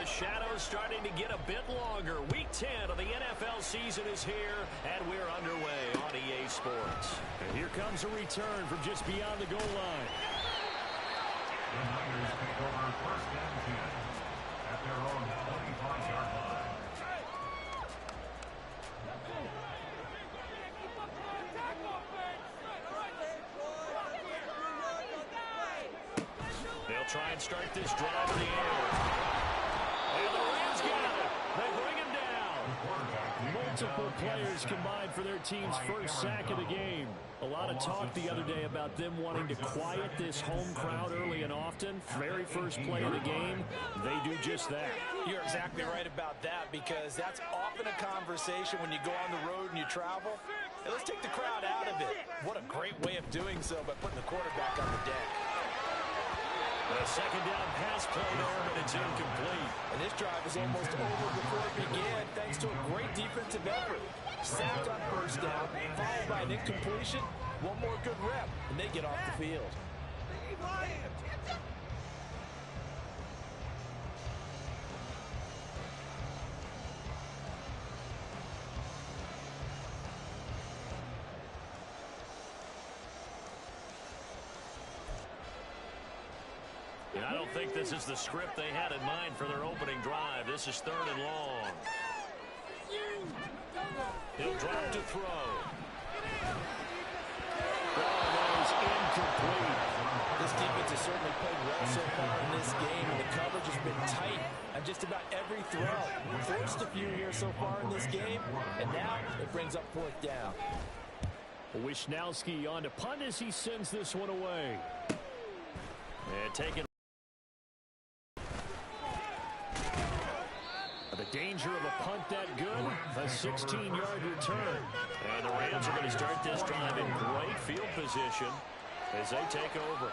shadows starting to get a bit longer. Week 10 of the NFL season is here, and we're underway on EA Sports. And here comes a return from just beyond the goal line. The Niners take over first and 10 at their own 25-yard line. They'll try and start this drive in the air. And the Rams got it. They bring him down. Multiple players combined for their team's first sack of the game. A lot of talk the other day about them wanting to quiet this home crowd early and often. Very first play of the game, they do just that. You're exactly right about that, because that's often a conversation when you go on the road and you travel. Hey, let's take the crowd out of it. What a great way of doing so by putting the quarterback on the deck. A second down pass play there, but it's incomplete. And this drive is almost over before it began, thanks to a great defensive effort. Sacked on first down, followed by an incompletion. One more good rep, and they get off the field. And I don't think this is the script they had in mind for their opening drive. This is 3rd and long. He'll drop to throw. Ball is incomplete. This defense has certainly played well so far in this game, and the coverage has been tight on just about every throw. Forced a few here so far in this game, and now it brings up 4th down. Wishnowski on to punt as he sends this one away. And taking the danger of a punt that good, a 16-yard return. And the Rams are going to start this drive in great field position as they take over.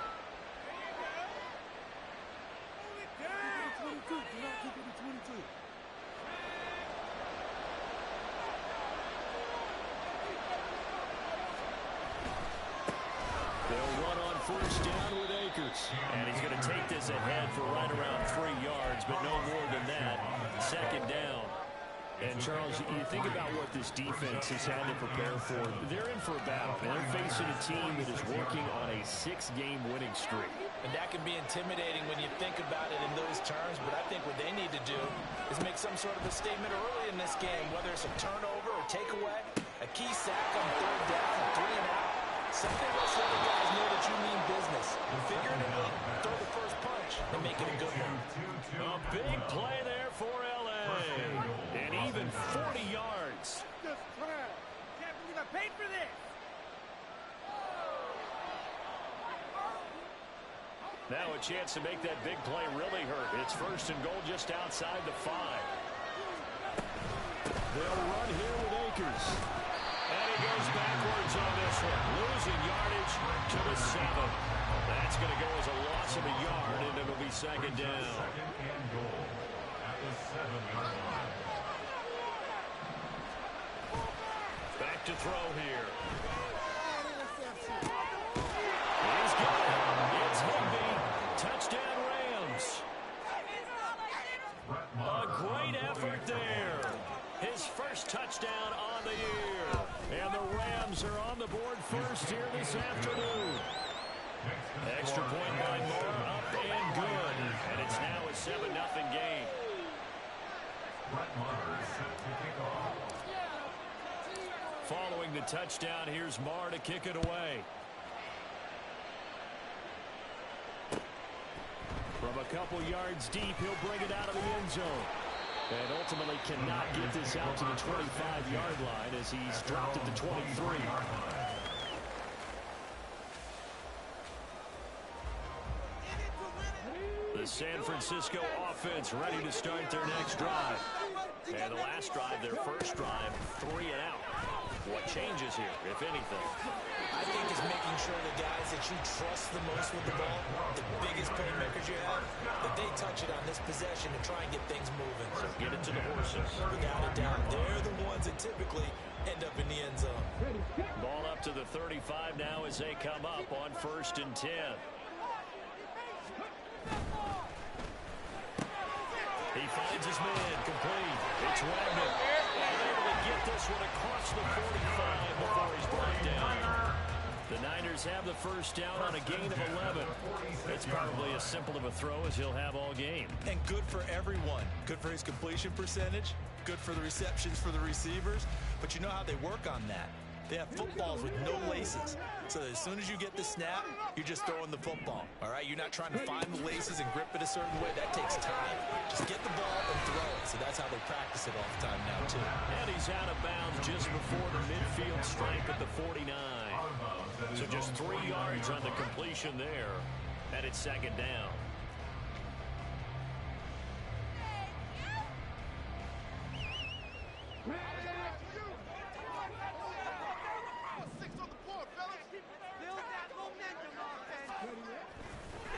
They'll run on first down with Akers. And he's going to take this ahead for right around 3 yards, but no more than that. 2nd down. And, Charles, you think about what this defense has had to prepare for. They're in for a battle. They're facing a team that is working on a 6-game winning streak. And that can be intimidating when you think about it in those terms, but I think what they need to do is make some sort of a statement early in this game, whether it's a turnover or takeaway, a key sack on 3rd down, 3 and out. Something lets the other guys know that you mean business. Figure it out, throw the first punch, and make it a good one. A big play there for L.A. And even 40 yards. Just crap. Can't believe I paid for this. Now a chance to make that big play really hurt. It's 1st and goal just outside the 5. They'll run here with Akers. And he goes backwards on this one. Losing yardage to the 7. That's going to go as a loss of a yard, and it'll be 2nd down. 2nd and goal at the 7-yard line. Back to throw here. He's got it. It's heavy. Touchdown Rams. A great effort there. His first touchdown on the year. And the Rams are on the board first here this afternoon. Extra point by Moore, up and good. And it's now a 7-0 game. Brett Maher is set to kick off. Following the touchdown, here's Maher to kick it away. From a couple yards deep, he'll bring it out of the end zone. And ultimately cannot get this out to the 25-yard line as he's dropped at the 23. The San Francisco offense ready to start their next drive. And the last drive, their first drive, 3 and out. What changes here, if anything? I think it's making sure the guys that you trust the most with the ball, the biggest playmakers you have, that they touch it on this possession and try and get things moving. So get it to the horses. Without a doubt, they're the ones that typically end up in the end zone. Ball up to the 35 now as they come up on 1st and 10. He finds his man, complete. It's Wagner. And able to get this one across the 45 before he's brought down. The Niners have the first down on a gain of 11. It's probably as simple of a throw as he'll have all game. And good for everyone. Good for his completion percentage. Good for the receptions for the receivers. But you know how they work on that. They have footballs with no laces. So that as soon as you get the snap, you're just throwing the football. All right? You're not trying to find the laces and grip it a certain way. That takes time. Just get the ball and throw it. So that's how they practice it all the time now, too. And he's out of bounds just before the midfield stripe at the 49. So just 3 yards on the completion there. And it's second down.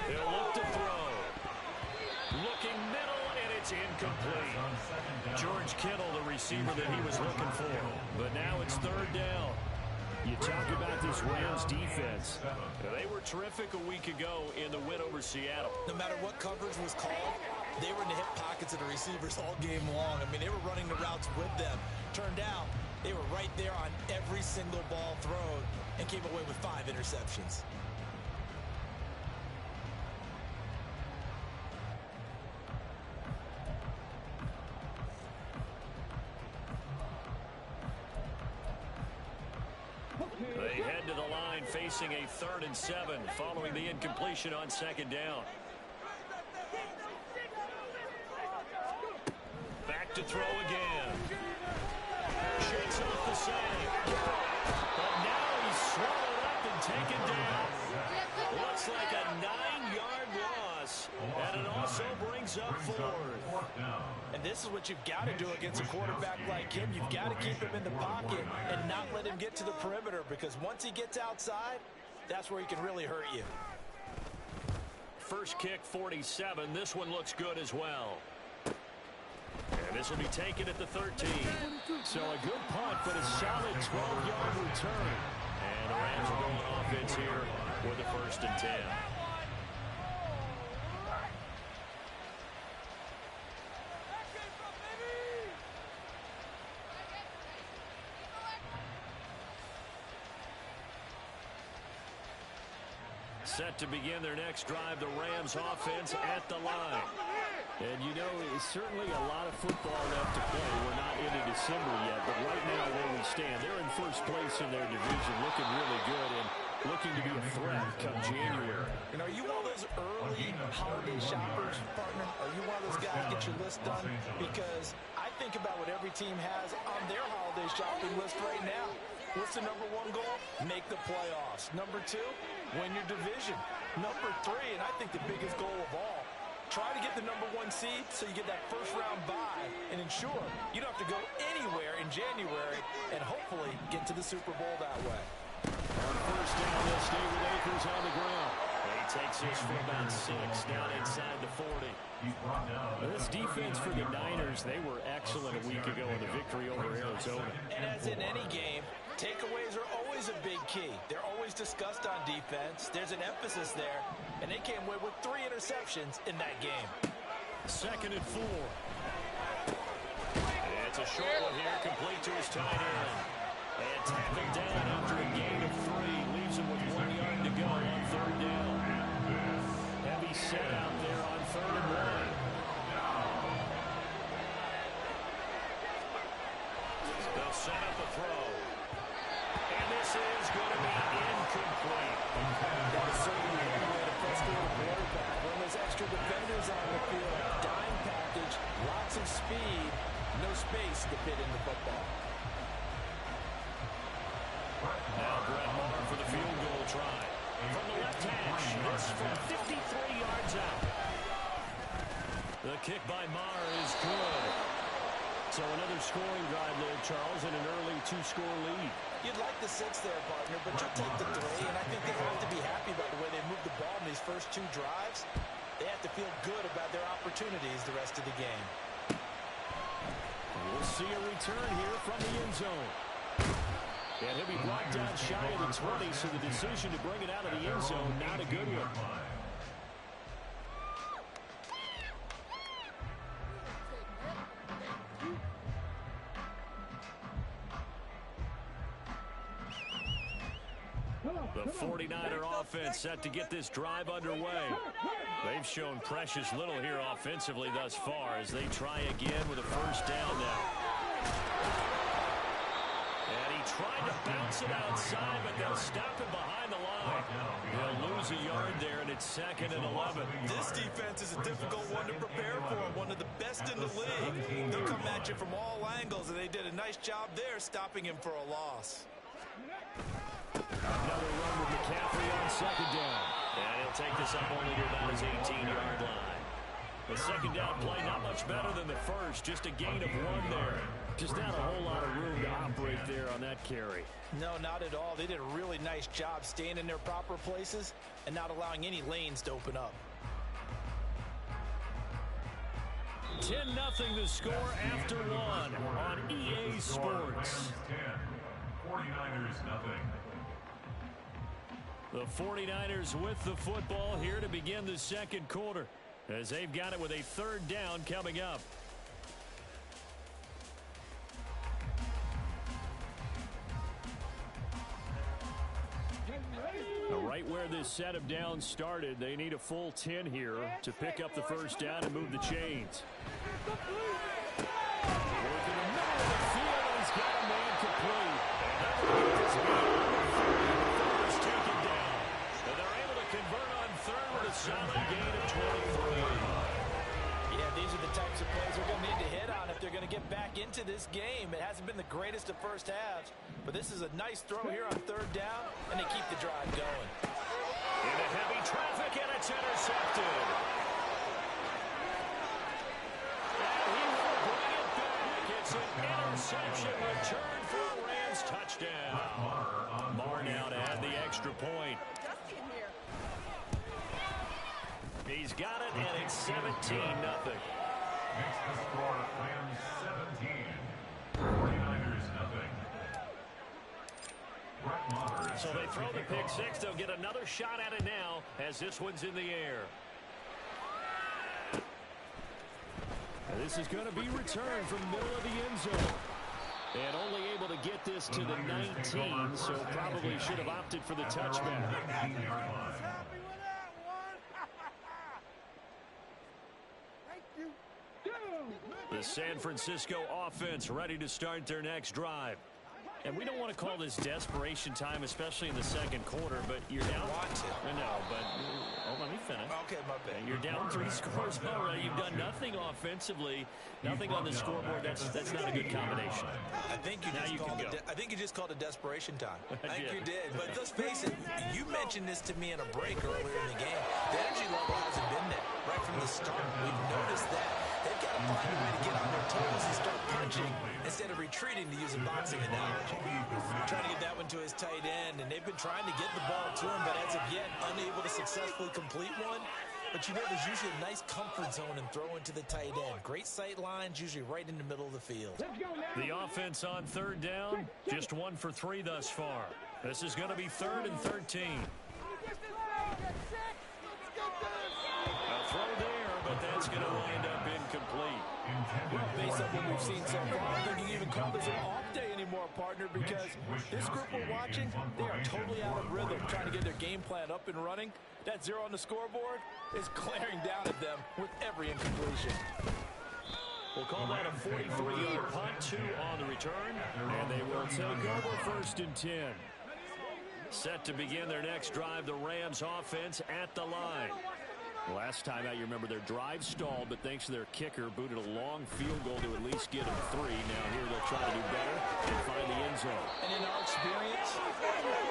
He'll look to throw. Looking middle, and it's incomplete. George Kittle, the receiver that he was looking for. But now it's third down. You talk about this Rams defense. They were terrific a week ago in the win over Seattle. No matter what coverage was called, they were in the hip pockets of the receivers all game long. I mean, they were running the routes with them. Turned out, they were right there on every single ball thrown and came away with 5 interceptions. They head to the line facing a 3rd and 7 following the incompletion on second down. Back to throw again. Shakes off the save. But now he's swallowed up and taken down. Looks like a 9-yard loss. And it also brings up 4th. And this is what you've got to do against a quarterback like him. You've got to keep him in the pocket and not let him get to the perimeter, because once he gets outside, that's where he can really hurt you. First kick, 47. This one looks good as well. And this will be taken at the 13. So a good punt, but a solid 12-yard return. And the Rams are going offense here with the 1st and 10. Set to begin their next drive, the Rams offense at the line. And you know, it's certainly a lot of football left to play. We're not into December yet, but right now where we stand, they're in first place in their division, looking really good and looking to be a threat come January. And are you one of those early holiday shoppers, partner? Are you one of those guys get your list done? Because I think about what every team has on their holiday shopping list right now. What's the number 1 goal? Make the playoffs. Number 2, win your division. Number 3, and I think the biggest goal of all, try to get the number 1 seed so you get that first-round bye and ensure you don't have to go anywhere in January and hopefully get to the Super Bowl that way. On first down, they'll stay with Akers on the ground. He takes this for about 6 down inside the 40. This defense for the Niners, they were excellent a week ago in the victory over Arizona. And as in any game, takeaways are always a big key. They're always discussed on defense. There's an emphasis there, and they came away with 3 interceptions in that game. 2nd and 4. It's a short one here, complete to his tight end. And tackled down after a gain of 3. Leaves him with 1 yard to go on 3rd down. Heavy set out there on 3rd and 1. They'll set up a throw. And this is going to be incomplete. That is certainly a way to frustrate a quarterback. When there's extra defenders on the field, dime package, lots of speed, no space to fit in the football. Now Brett Maher for the field goal try. From the left hash, this from 53 yards out. The kick by Maher is good. So another scoring drive there, Charles, and an early 2-score lead. You'd like the 6 there, partner, but you'll take the 3, and I think they have to be happy about the way they moved the ball in these first 2 drives. They have to feel good about their opportunities the rest of the game. We'll see a return here from the end zone. And he'll be brought down shy of the 20, so the decision to bring it out of the end zone, not a good one. The 49er offense set to get this drive underway. They've shown precious little here offensively thus far as they try again with a first down now. And he tried to bounce it outside, but they'll stop him behind the line. He'll lose a yard there, and it's 2nd and 11. This defense is a difficult one to prepare for, one of the best in the league. They'll come at you from all angles, and they did a nice job there stopping him for a loss. Another run with McCaffrey on 2nd down. And he'll take this up only to about his 18-yard line. The 2nd down play not much better than the first, just a gain of 1 there. Just not a whole lot of room to operate there on that carry. No, not at all. They did a really nice job staying in their proper places and not allowing any lanes to open up. 10-0 the score after 1 on EA Sports. 49ers nothing. The 49ers with the football here to begin the 2nd quarter as they've got it with a 3rd down coming up. Right where this set of downs started, they need a full 10 here to pick up the first down and move the chains. Working the middle of the field, and he's got a man complete. First taken down. And they're able to convert on 3rd with a solid gain of 23. Yeah, these are the types of plays they're going to need to hit on if they're going to get back into this game. It hasn't been the greatest of first halves, but this is a nice throw here on 3rd down, and they keep the drive going. Into heavy traffic, and it's intercepted. And he will bring it back. It's an interception return for a Rams touchdown. Marr now to add the extra point. He's got it, and it's 17-0. Makes the score Rams 17. 49ers nothing. Brett Maher. So they throw the pick six. They'll get another shot at it now as this one's in the air. And this is going to be returned from the middle of the end zone. And only able to get this to the 19, so probably should have opted for the touchback. The San Francisco offense ready to start their next drive. And we don't want to call this desperation time, especially in the 2nd quarter, but you're down. I know, but let me finish. Okay, my bad. You're down 3 scores already. You've done nothing offensively, nothing on the scoreboard. That's not a good combination. I think you just called it desperation time. I think you did. But let's face it, you mentioned this to me in a break earlier in the game. The energy level hasn't been there right from the start. We've noticed that. They've got to find a way to get on their toes and start punching instead of retreating, to use a boxing analogy. Trying to get that one to his tight end, and they've been trying to get the ball to him, but as of yet, unable to successfully complete one. But you know, there's usually a nice comfort zone and throw into the tight end. Great sight lines, usually right in the middle of the field. The offense on 3rd down, just 1 for 3 thus far. This is going to be 3rd and 13. A throw there, but that's going to wind up incomplete. Well, based on what we've seen so far, I think you can even call this an off day anymore, partner, because this group we're watching, they are totally out of rhythm, trying to get their game plan up and running. That 0 on the scoreboard is glaring down at them with every incompletion. We'll call that a 43-yard punt, 2 on the return, and they will take over 1st and 10. Set to begin their next drive, the Rams offense at the line. Last time out, you remember their drive stalled, but thanks to their kicker, booted a long field goal to at least get them 3. Now here they'll try to do better and find the end zone. And in our experience,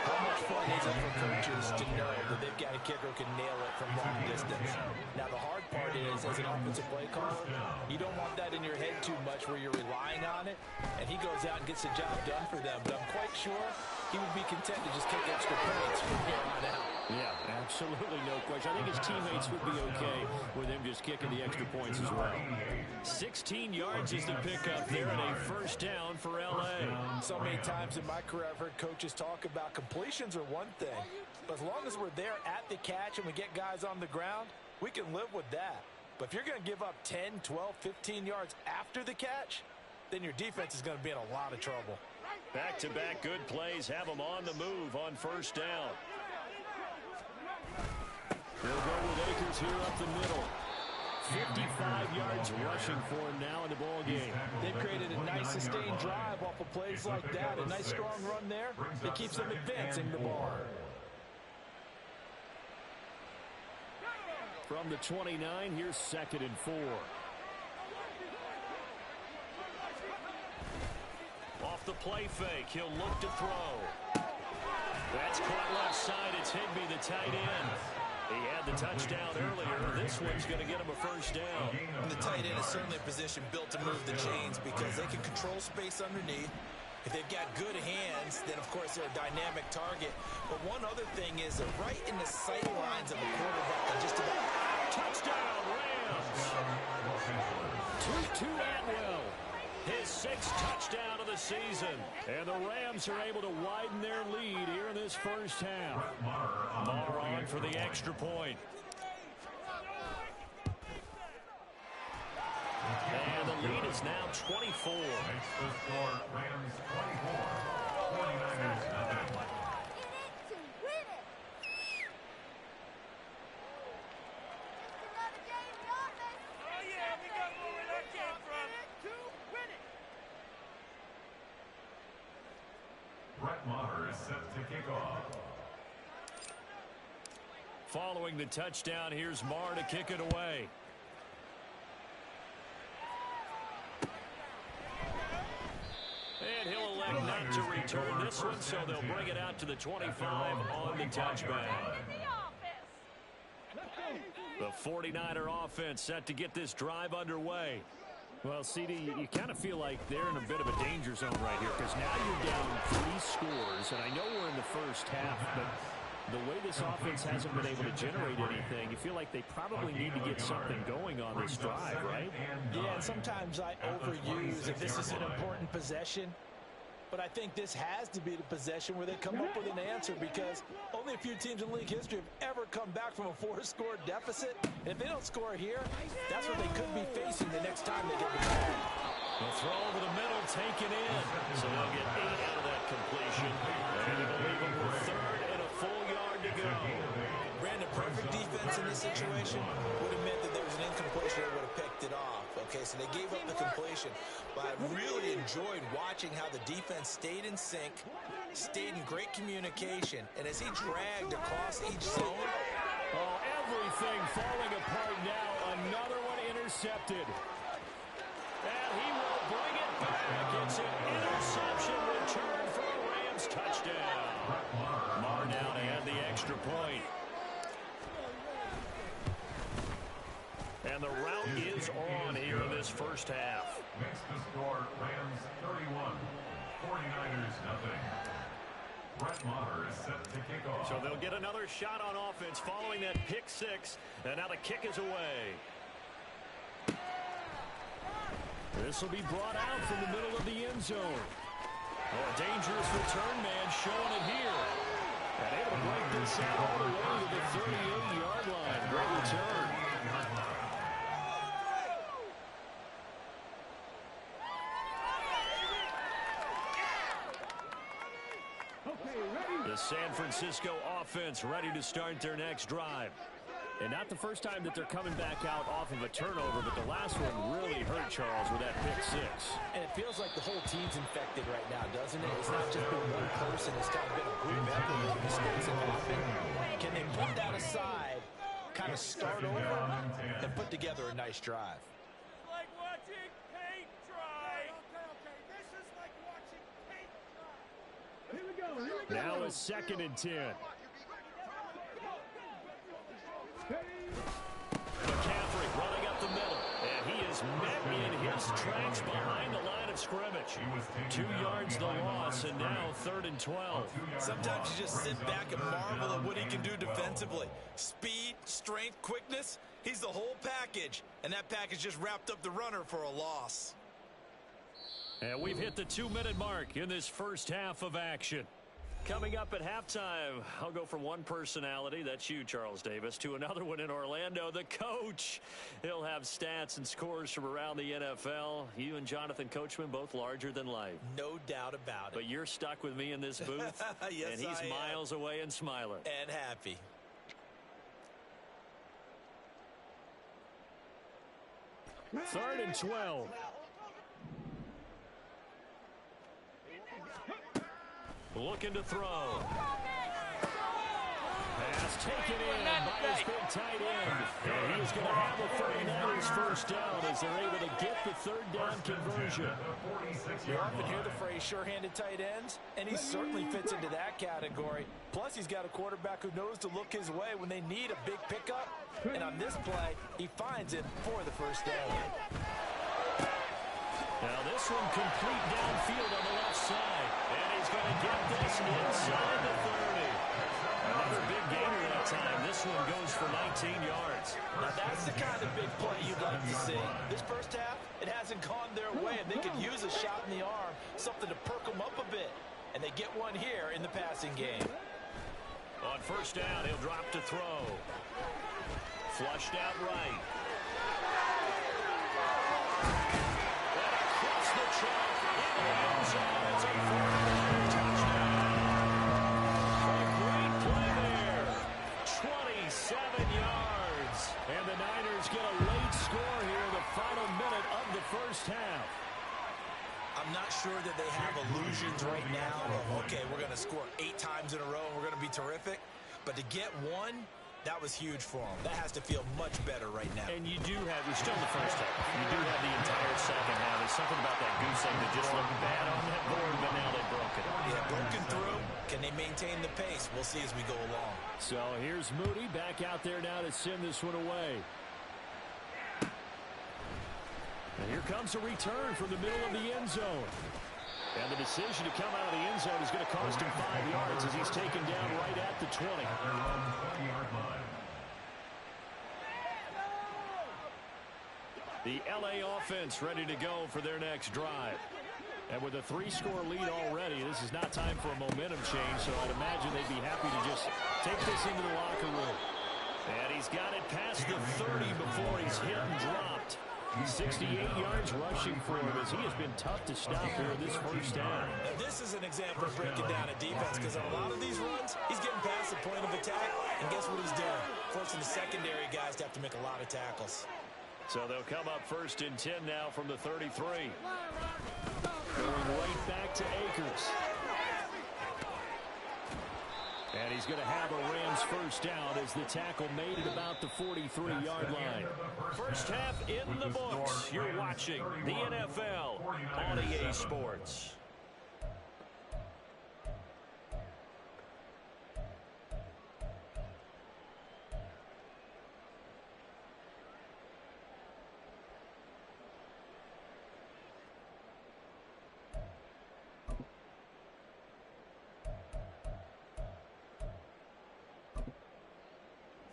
how much fun is it for coaches to know that they've got a kicker who can nail it from long distance? Now, the hard part is, as an offensive play caller, you don't want that in your head too much where you're relying on it, and he goes out and gets the job done for them. But I'm quite sure he would be content to just kick extra points from here on out. Yeah, absolutely no question. I think his teammates would be okay with him just kicking the extra points as well. 16 yards is the pickup there and a first down for L.A. So many times in my career I've heard coaches talk about completions are one thing, but as long as we're there at the catch and we get guys on the ground, we can live with that. But if you're going to give up 10, 12, 15 yards after the catch, then your defense is going to be in a lot of trouble. Back-to-back good plays have them on the move on first down. They'll go with Akers here up the middle. 55 yards rushing for him now in the ball game. They've created a nice sustained drive off of plays like that. A nice strong run there that keeps them advancing the ball. From the 29, here's 2nd and 4. Off the play fake, he'll look to throw. That's caught left side. It's Higbee, the tight end. He had the touchdown earlier. This one's going to get him a first down. And the tight end is certainly a position built to move the chains because they can control space underneath. If they've got good hands, then, of course, they're a dynamic target. But one other thing is they're right in the sight lines of a quarterback. And just about touchdown, Rams. Tutu Atwell. His 6th touchdown of the season. And the Rams are able to widen their lead here in this first half. Maher on for the extra point. And the lead is now 24. Makes the score Rams 24, 49ers nothing. Brett Maher is set to kick off. Following the touchdown, here's Maher to kick it away. And he'll elect not to return this one, so they'll bring it out to the 25 on the touchback. The 49er offense set to get this drive underway. Well, CD, you kind of feel like they're in a bit of a danger zone right here because now you're down 3 scores, and I know we're in the first half, but the way this offense hasn't been able to generate anything, you feel like they probably need to get something going on this drive, right? Yeah, and sometimes I overuse if this is an important possession. But I think this has to be the possession where they come up with an answer because only a few teams in league history have ever come back from a 4-score deficit. And if they don't score here, that's what they could be facing the next time they get the ball. They'll throw over the middle, taken in. So they'll get 8 out of that completion. And it'll leave them with 3rd and a full yard to go. Brandon, perfect defense in this situation would have meant that there was an incompletion that would have picked it off. Okay, so they gave up the completion. But I really enjoyed watching how the defense stayed in sync, stayed in great communication, and as he dragged across each zone. Oh, everything falling apart now. Another one intercepted. And he will bring it back. It's an interception return for a Rams touchdown. Maher now to add the extra point. And the route is on here in this first half. Makes the score Rams 31, 49ers nothing. Brett Maher is set to kick off. So they'll get another shot on offense following that pick 6. And now the kick is away. This will be brought out from the middle of the end zone. Oh, a dangerous return man showing it here. And able to break this out all the way to the 38-yard line. Great return. The San Francisco offense ready to start their next drive. And not the first time that they're coming back out off of a turnover, but the last one really hurt Charles with that pick 6. And it feels like the whole team's infected right now, doesn't it? It's not just been one person. It's kind of been a group effort with mistakes that happen. Can they put that aside, kind of start over, and put together a nice drive? It's like watching paint dry. Okay. This is like watching paint dry. Here we go. Now a 2nd and 10. McCaffrey running up the middle, and he is met in his tracks behind the line of scrimmage. 2 yards the loss, and now 3rd and 12. Sometimes you just sit back and marvel at what he can do defensively. Speed, strength, quickness, he's the whole package. And that package just wrapped up the runner for a loss. And we've hit the 2-minute mark in this first half of action. Coming up at halftime, I'll go from one personality, that's you, Charles Davis, to another one in Orlando, the coach. He'll have stats and scores from around the NFL. You and Jonathan Coachman, both larger than life. No doubt about it. But you're stuck with me in this booth, yes, and he's miles away and smiling. And happy. Third and 12. Looking to throw. Pass taken in by his big tight end. And he is going to have a 49ers first down as they're able to get the third down conversion. You often hear the phrase sure-handed tight ends, and he certainly fits into that category. Plus, he's got a quarterback who knows to look his way when they need a big pickup. And on this play, he finds it for the first down. Now this one complete downfield on the left side. And he's going to get this inside the 30. Another big gainer that time. This one goes for 19 yards. Now that's the kind of big play you'd like to see. This first half, it hasn't gone their way, and they could use a shot in the arm, something to perk them up a bit. And they get one here in the passing game. On first down, he'll drop to throw. Flushed out right. The truck in the end zone. It's a 49er touchdown. A great play there. 27 yards. And the Niners get a late score here in the final minute of the first half. I'm not sure that they have illusions right now of, okay, we're going to score 8 times in a row and we're going to be terrific. But to get one, that was huge for them. That has to feel much better right now. And you do have, we're still in the first half. You do have the entire second half. There's something about that goose egg that just looked bad on that board, but now they've broken it. Yeah, broken through. Can they maintain the pace? We'll see as we go along. So here's Moody back out there now to send this one away. And here comes a return from the middle of the end zone. And the decision to come out of the end zone is going to cost him 5 yards as he's taken down right at the 20. The LA offense ready to go for their next drive. And with a 3-score lead already, this is not time for a momentum change, so I'd imagine they'd be happy to just take this into the locker room. And he's got it past the 30 before he's hit and dropped. 68 yards rushing for him as he has been tough to stop here in this first half. Now this is an example of breaking down a defense because on a lot of these runs, he's getting past the point of attack, and guess what he's doing? Forcing the secondary guys to have to make a lot of tackles. So they'll come up first and 10 now from the 33. Going right back to Akers. And he's going to have a Rams first down as the tackle made at about the 43-yard line. First half in the books. You're watching the NFL on EA Sports.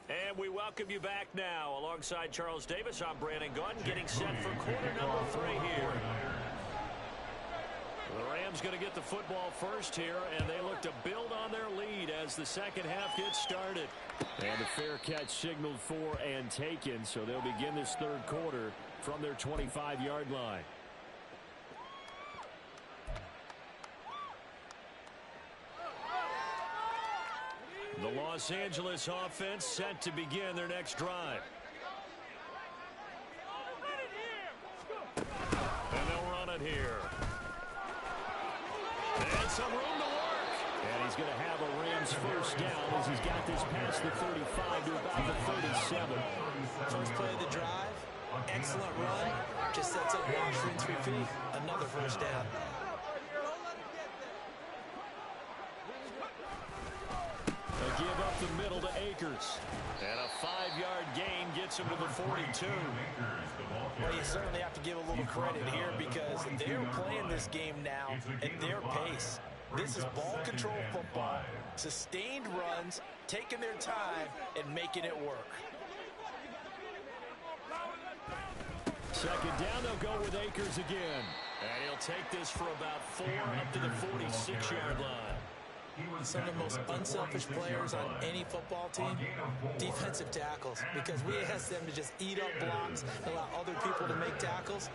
And we welcome you back now. Alongside Charles Davis, I'm Brandon Gunn, getting set for quarter number 3 here. The Rams going to get the football first here, and they look to build on their lead as the second half gets started. And the fair catch signaled for and taken, so they'll begin this third quarter from their 25-yard line. The Los Angeles offense set to begin their next drive. And they'll run it here. And some room to work. And he's going to have a Rams first down as he's got this past the 35 to about the 37. First play of the drive, excellent run, just sets up 1, 2, 3 feet, another first down. A give up the middle to Akers. And a 5-yard gain gets him to the 42. Well, you certainly have to give a little credit here because they're playing this game now at their pace. This is ball control football, sustained runs, taking their time, and making it work. Second down, they'll go with Akers again. And he'll take this for about 4 up to the 46-yard line. Some of the most unselfish players on any football team, defensive tackles, because we ask them to just eat up blocks, allow other people to make tackles.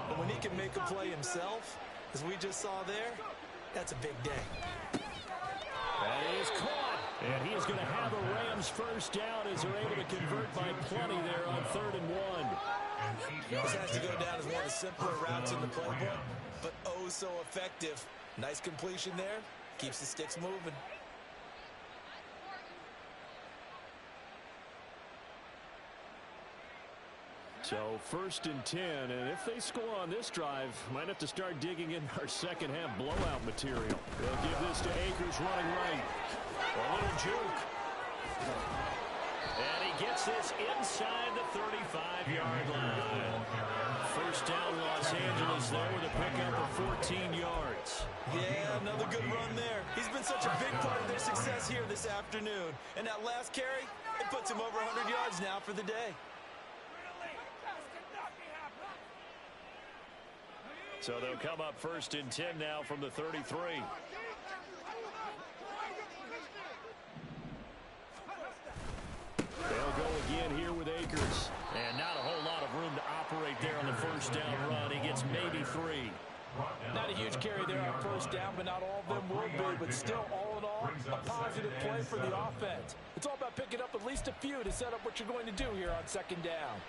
But when he can make a play himself, as we just saw there, that's a big day. That is caught. And he is going to have a Rams first down as they're able to convert by plenty there on 3rd and 1. This has to go down as one of the simpler routes in the playbook, but oh so effective. Nice completion there. Keeps the sticks moving. So 1st and 10, and if they score on this drive, might have to start digging in our second half blowout material. They'll give this to Akers running right. A little juke. And he gets this inside the 35-yard line. First down Los Angeles there with a pickup of 14 yards. Yeah, another good run there. He's been such a big part of their success here this afternoon. And that last carry, it puts him over 100 yards now for the day. So they'll come up 1st and 10 now from the 33. They'll go again here with Akers. And not a whole lot of room to operate there on the first down run. He gets maybe 3. Not a huge carry there on first down, but not all of them will be. But still, all in all, a positive play for the offense. It's all about picking up at least a few to set up what you're going to do here on 2nd down.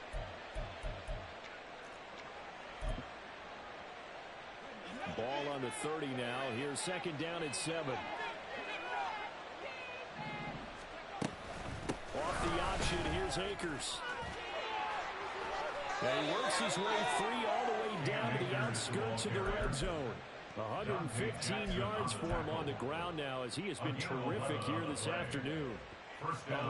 Ball on the 30 now. Here's 2nd down at 7. Off the option, here's Akers. And he works his way free all the way down to the outskirts of the red zone. 115 yards for him on the ground now as he has been terrific here this afternoon.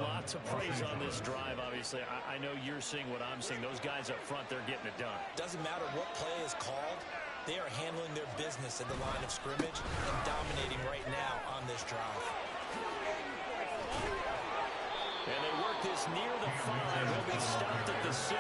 Lots of praise on this drive, obviously. I know you're seeing what I'm seeing. Those guys up front, they're getting it done. Doesn't matter what play is called. They are handling their business at the line of scrimmage and dominating right now on this drive. And they work this near the 5. They'll be stopped at the 6.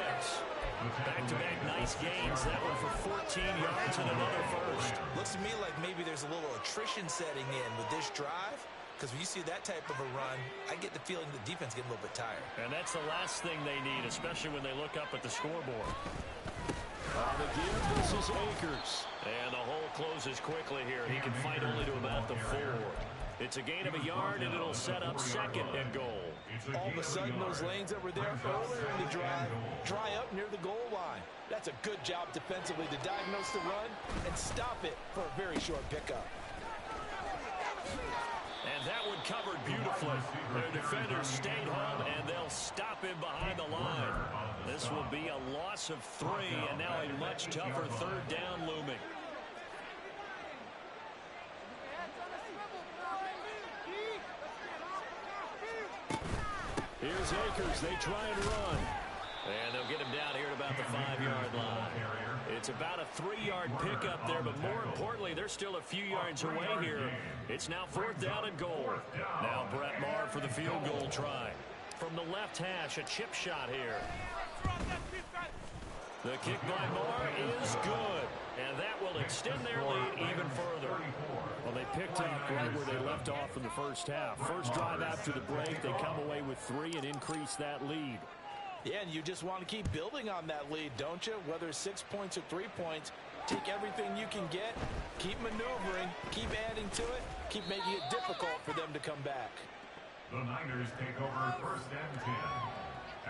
Back-to-back nice gains. That one for 14 yards and another first. Looks to me like maybe there's a little attrition setting in with this drive. Because when you see that type of a run, I get the feeling the defense getting a little bit tired. And that's the last thing they need, especially when they look up at the scoreboard. On the give, this is Akers. And the hole closes quickly here. He can fight only to about the 4. It's a gain of a yard, and it'll set up 2nd and goal. All of a sudden, those lanes that were there earlier in the drive dry up near the goal line. That's a good job defensively to diagnose the run and stop it for a very short pickup. And that one covered beautifully. Their defenders stayed home, and they'll stop him behind the line. This will be a loss of 3, and now a much tougher 3rd down looming. Here's Akers. They try and run. And they'll get him down here at about the 5-yard line. It's about a 3-yard pickup there, but more importantly, they're still a few yards away here. It's now 4th down and goal. Now Brett Maher for the field goal try. From the left hash, a chip shot here. The kick by Maher is good, and that will extend their lead even further. Well, they picked up right where they left off in the first half. First drive after the break, they come away with 3 and increase that lead. Yeah, and you just want to keep building on that lead, don't you? Whether it's 6 points or 3 points, take everything you can get, keep maneuvering, keep adding to it, keep making it difficult for them to come back. The Niners take over 1st and 10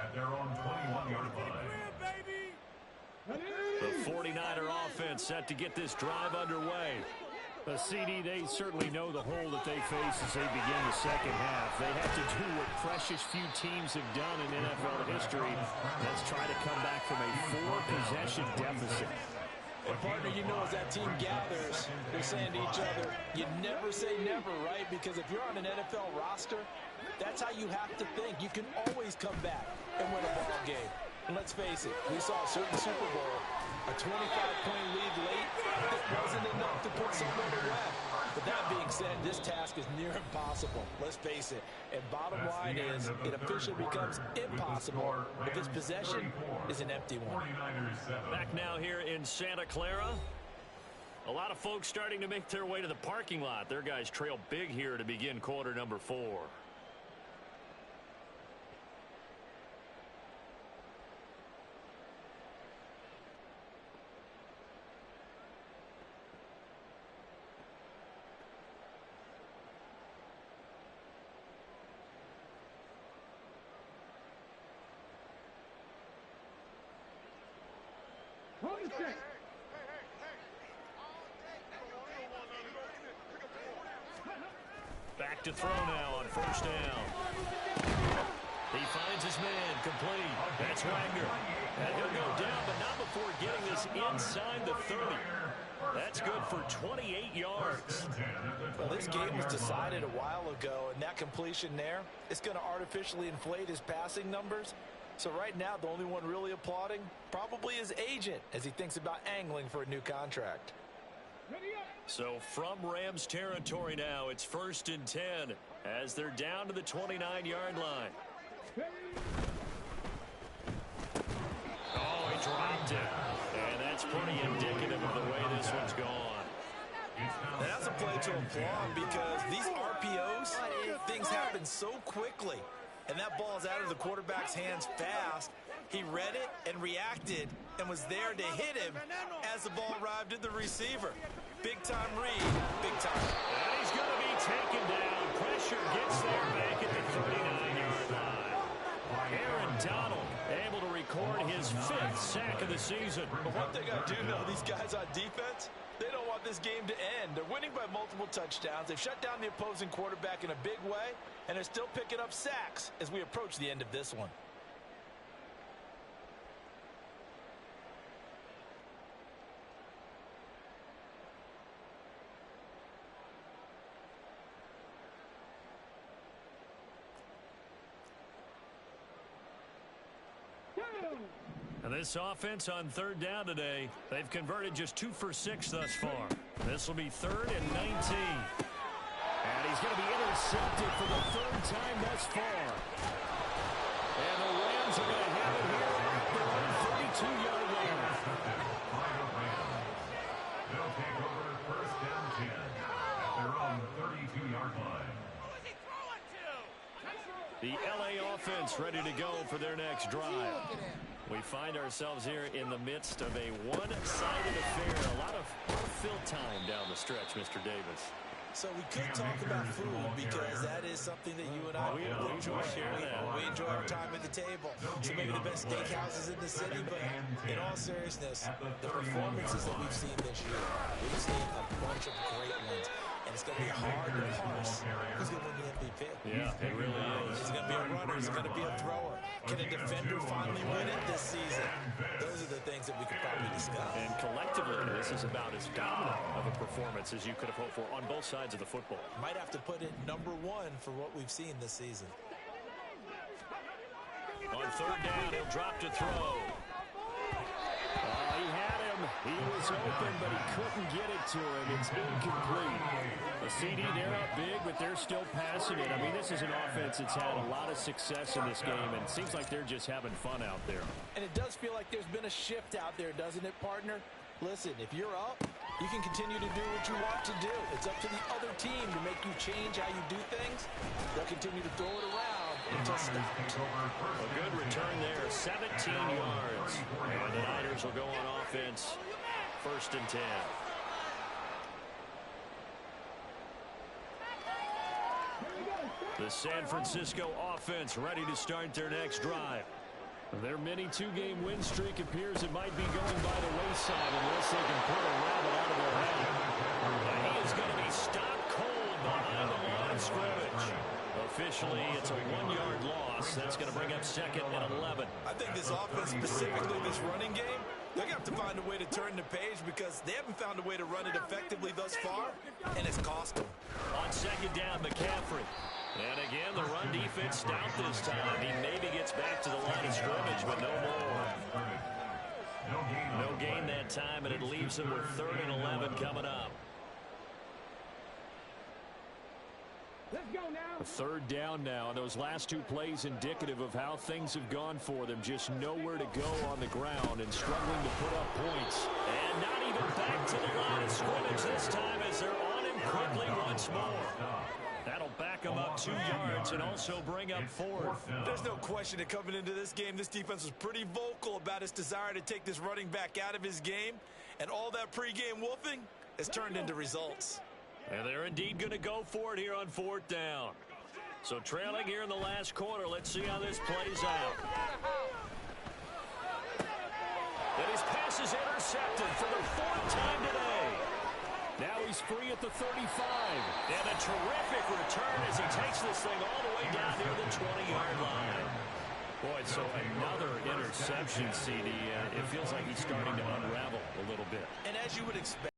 at their own 21-yard line. The 49er offense set to get this drive underway. The CD, they certainly know the hole that they face as they begin the second half. They have to do what precious few teams have done in NFL history. Let's try to come back from a 4-possession deficit. And partner, you know, as that team gathers, they're saying to each other, you never say never, right? Because if you're on an NFL roster, that's how you have to think. You can always come back and win a ball game. And let's face it, we saw a certain Super Bowl, a 25-point lead late, that wasn't enough to put someone away. But that being said, this task is near impossible. Let's face it. And bottom line is, it officially becomes impossible if this possession is an empty one. Back now here in Santa Clara. A lot of folks starting to make their way to the parking lot. Their guys trail big here to begin quarter number 4. Back to throw now on first down. He finds his man complete. That's Wagner. And he'll go down, but not before getting this inside the 30. That's good for 28 yards. Well, this game was decided a while ago, and that completion there, it's going to artificially inflate his passing numbers. So right now, the only one really applauding probably his agent as he thinks about angling for a new contract. So from Rams territory now, it's 1st and 10 as they're down to the 29-yard line. Oh, he dropped it. And that's pretty indicative of the way this one's gone. And that's a play to applaud because these RPOs, things happen so quickly. And that ball's out of the quarterback's hands fast. He read it and reacted and was there to hit him as the ball arrived at the receiver. Big-time read, big time. And he's going to be taken down. Pressure gets there back at the 39-yard line. Aaron Donald able to record his 5th sack of the season. But one thing I do know, these guys on defense, they don't want this game to end. They're winning by multiple touchdowns. They've shut down the opposing quarterback in a big way, and they're still picking up sacks as we approach the end of this one. And this offense on 3rd down today, they've converted just 2 for 6 thus far. This will be 3rd and 19. And he's going to be intercepted for the 3rd time thus far. And the Rams are going to have it here at their own 32-yard line. They'll take over 1st down 10 at their own 32-yard line. The LA offense ready to go for their next drive. We find ourselves here in the midst of a one-sided affair. A lot of fill time down the stretch, Mr. Davis. So we could talk about food because that is something that you and I we enjoy sharing that. We enjoy our time at the table. So maybe the best steakhouses in the city, but in all seriousness, the performances that we've seen this year, we've seen a bunch of great ones. And it's going to be hard to parse who's going to win the MVP. Yeah, it really is. Is it going to be a runner? Is it going to be a thrower? Can a defender finally win it this season? Those are the things that we could probably discuss. And collectively, this is about as dominant of a performance as you could have hoped for on both sides of the football. Might have to put it #1 for what we've seen this season. On 3rd down, he'll drop to throw. He had him. He was open, but he couldn't get it to him. It's incomplete. The CD, they're up big, but they're still passing it. I mean, this is an offense that's had a lot of success in this game, and it seems like they're just having fun out there. And it does feel like there's been a shift out there, doesn't it, partner? Listen, if you're up, you can continue to do what you want to do. It's up to the other team to make you change how you do things. They'll continue to throw it around until stopped. A good return there, 17 yards. And the Niners will go on offense, 1st and 10. The San Francisco offense ready to start their next drive. Their mini 2-game win streak appears it might be going by the wayside unless they can pull a rabbit out of their hat. And he is going to be stopped cold behind the line of scrimmage. Officially, it's a 1-yard loss. That's going to bring up 2nd and 11. I think this offense, specifically this running game, they're going to have to find a way to turn the page because they haven't found a way to run it effectively thus far, and it's cost them. On 2nd down, McCaffrey. And again, the run defense stout this time. He maybe gets back to the line of scrimmage, but no more. No gain that time, and it leaves him with 3rd and 11 coming up. Let's go now. 3rd down now, and those last 2 plays indicative of how things have gone for them. Just nowhere to go on the ground and struggling to put up points. And not even lead him back to the line of scrimmage this time as they're on him quickly once more. That'll back him up 2 yards and also bring up 4th. There's no question that coming into this game, this defense was pretty vocal about its desire to take this running back out of his game. And all that pregame wolfing has turned into results. And they're indeed going to go for it here on 4th down. So trailing here in the last quarter, let's see how this plays out. And his pass is intercepted for the 4th time today. Now he's free at the 35. And a terrific return as he takes this thing all the way down near the 20-yard line. Boy, so another interception, CD. It feels like he's starting to unravel a little bit. And as you would expect,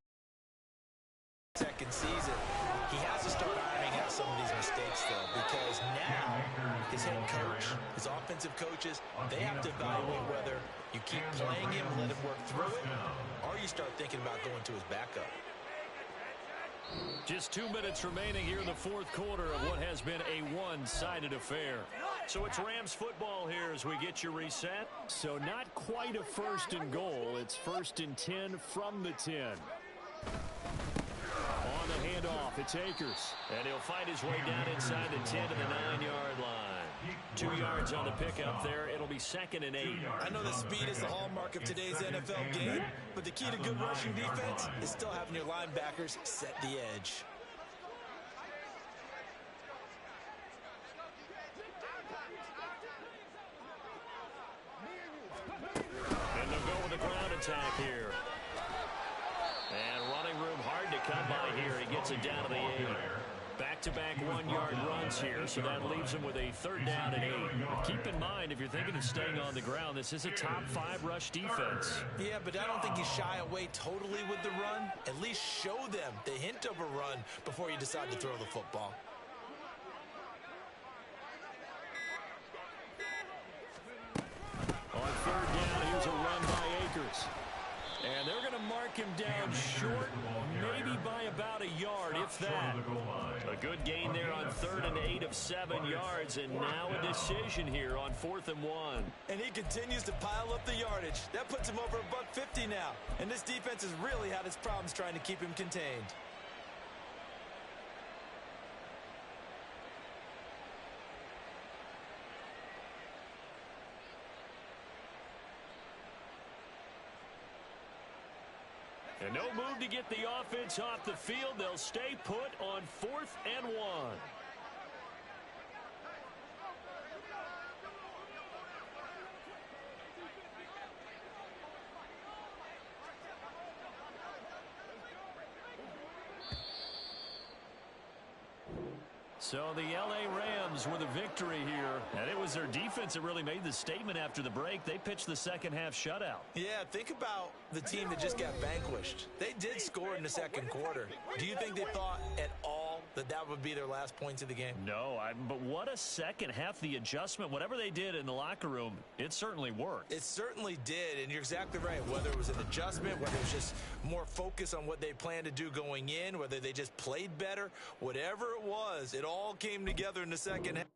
second season, he has to start ironing out some of these mistakes, though, because now his head coach, his offensive coaches, they have to evaluate whether you keep playing him and let him work through it, or you start thinking about going to his backup. Just 2 minutes remaining here in the 4th quarter of what has been a one-sided affair. So it's Rams football here as we get you reset. So not quite a 1st and goal. It's 1st and 10 from the 10. On the handoff, it's Akers. And he'll find his way down inside the 10 to the 9-yard line. 2 yards on the pickup there. It'll be 2nd and 8. I know that speed is the hallmark of today's NFL game, but the key to good rushing defense is still having your linebackers set the edge. And they'll go with the ground attack here. And running room hard to come by here. He gets it down to the 8. Back-to-back 1-yard runs here, so that leaves him with a 3rd down and 8. Keep in mind, if you're thinking of staying on the ground, this is a top 5 rush defense. Yeah, but I don't think you shy away totally with the run. At least show them the hint of a run before you decide to throw the football. On 3rd down, here's a run by Akers. And they're going to mark him down short, maybe by about a yard, if that. A good gain there on 3rd and 8 of 7 yards, and now a decision here on 4th and 1. And he continues to pile up the yardage. That puts him over $150 now. And this defense has really had its problems trying to keep him contained. And no move to get the offense off the field. They'll stay put on 4th and 1. So the L.A. Rams with a victory here. And it was their defense that really made the statement after the break. They pitched the second half shutout. Yeah, think about the team that just got vanquished. They did score in the 2nd quarter. Do you think they thought at all that that would be their last points of the game? No, but what a second half. The adjustment, whatever they did in the locker room, it certainly worked. It certainly did, and you're exactly right. Whether it was an adjustment, whether it was just more focus on what they planned to do going in, whether they just played better, whatever it was, it all came together in the second half.